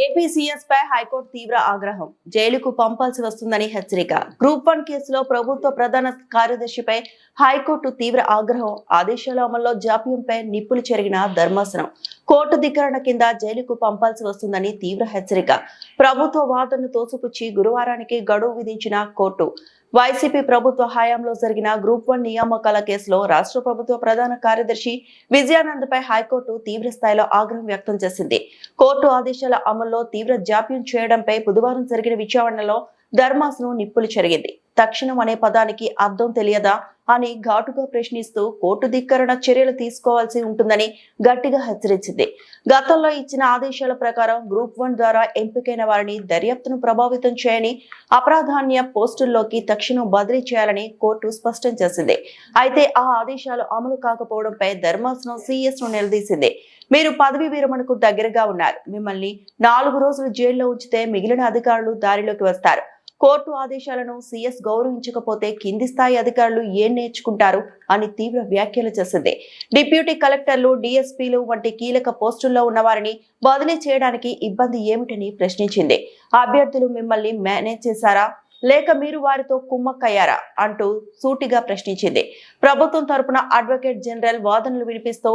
AP CS పై high court తీవ్ర ఆగ్రహం. జైలుకు పంపాల్సి వస్తుందని హెచ్చరిక. గ్రూప్ 1 కేసులో ప్రభుత్వ ప్రధాన కార్యదర్శిపై హైకోర్టు తీవ్ర ఆగ్రహం. ఆదేశాల అమల్లో జాప్యంపై నిప్పులు చెరిగిన ధర్మాసనం. కోర్టు ధిక్కరణ కింద జైలుకు పంపాల్సి వస్తుందని తీవ్ర హెచ్చరిక. ప్రభుత్వ వాదనను తోసిపుచ్చి గురువారానికి గడువు విధించిన కోర్టు. వైసీపీ ప్రభుత్వ హయాంలో జరిగిన గ్రూప్ 1 నియామకాల కేసులో రాష్ట్ర ప్రభుత్వ ప్రధాన కార్యదర్శి విజయానంద్పై హైకోర్టు తీవ్ర స్థాయిలో ఆగ్రహం వ్యక్తం చేసింది. కోర్టు ఆదేశాల అమల్లో తీవ్ర జాప్యం చేయడంపై బుధవారం జరిగిన విచారణలో ధర్మాసనం నిప్పులు చెరిగింది. తక్షణం అనే పదానికి అర్థం తెలియదా అని ఘాటుగా ప్రశ్నిస్తూ కోర్టు ధిక్కరణ చర్యలు తీసుకోవాల్సి ఉంటుందని గట్టిగా హెచ్చరించింది. గతంలో ఇచ్చిన ఆదేశాల ప్రకారం గ్రూప్ 1 ద్వారా ఎంపికైన వారిని దర్యాప్తును ప్రభావితం చేయని అప్రాధాన్య పోస్టుల్లోకి తక్షణం బదిలీ చేయాలని కోర్టు స్పష్టం చేసింది. అయితే ఆ ఆదేశాలు అమలు కాకపోవడంపై ధర్మాసనం సీఎస్ ను నిలదీసింది. మీరు పదవి విరమణకు దగ్గరగా ఉన్నారు. మిమ్మల్ని 4 రోజులు జైల్లో ఉంచితే మిగిలిన అధికారులు దారిలోకి వస్తారు. కోర్టు ఆదేశాలను సీఎస్ గౌరవించకపోతే కింది స్థాయి అధికారులు ఏం నేర్చుకుంటారు అని తీవ్ర వ్యాఖ్యలు చేసింది. డిప్యూటీ కలెక్టర్లు, డీఎస్పీలు వంటి కీలక పోస్టుల్లో ఉన్న వారిని బదిలీ చేయడానికి ఇబ్బంది ఏమిటని ప్రశ్నించింది. అభ్యర్థులు మిమ్మల్ని మేనేజ్ చేశారా లేక మీరు వారితో కుమ్మక్కయ్యారా అంటూ సూటిగా ప్రశ్నించింది. ప్రభుత్వం తరపున అడ్వకేట్ జనరల్ వాదనలు వినిపిస్తూ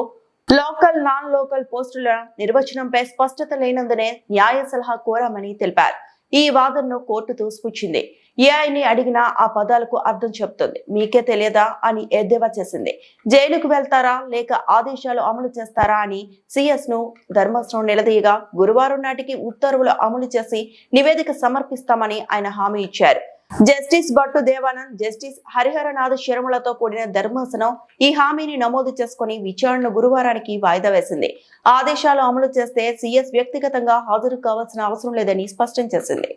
లోకల్, నాన్ లోకల్ పోస్టుల నిర్వచనంపై స్పష్టత లేనందునే న్యాయ సలహా కోరామని తెలిపారు. ఈ వాదనను కోర్టు తోసిపుచ్చింది. ఏఐని అడిగినా ఆ పదాలకు అర్థం చెప్తుంది. మీకే తెలియదా అని ఎద్దేవా చేసింది. జైలుకు వెళ్తారా లేక ఆదేశాలు అమలు చేస్తారా అని సీఎస్ ను ధర్మాసనం నిలదీయగా గురువారం నాటికి ఉత్తర్వులు అమలు చేసి నివేదిక సమర్పిస్తామని ఆయన హామీ ఇచ్చారు. జస్టిస్ భట్టు దేవానంద్, జస్టిస్ హరిహరనాథ్ శర్మలతో కూడిన ధర్మాసనం ఈ హామీని నమోదు చేసుకుని విచారణను గురువారానికి వాయిదా వేసింది. ఆదేశాలు అమలు చేస్తే సీఎస్ వ్యక్తిగతంగా హాజరు కావాల్సిన అవసరం లేదని స్పష్టం చేసింది.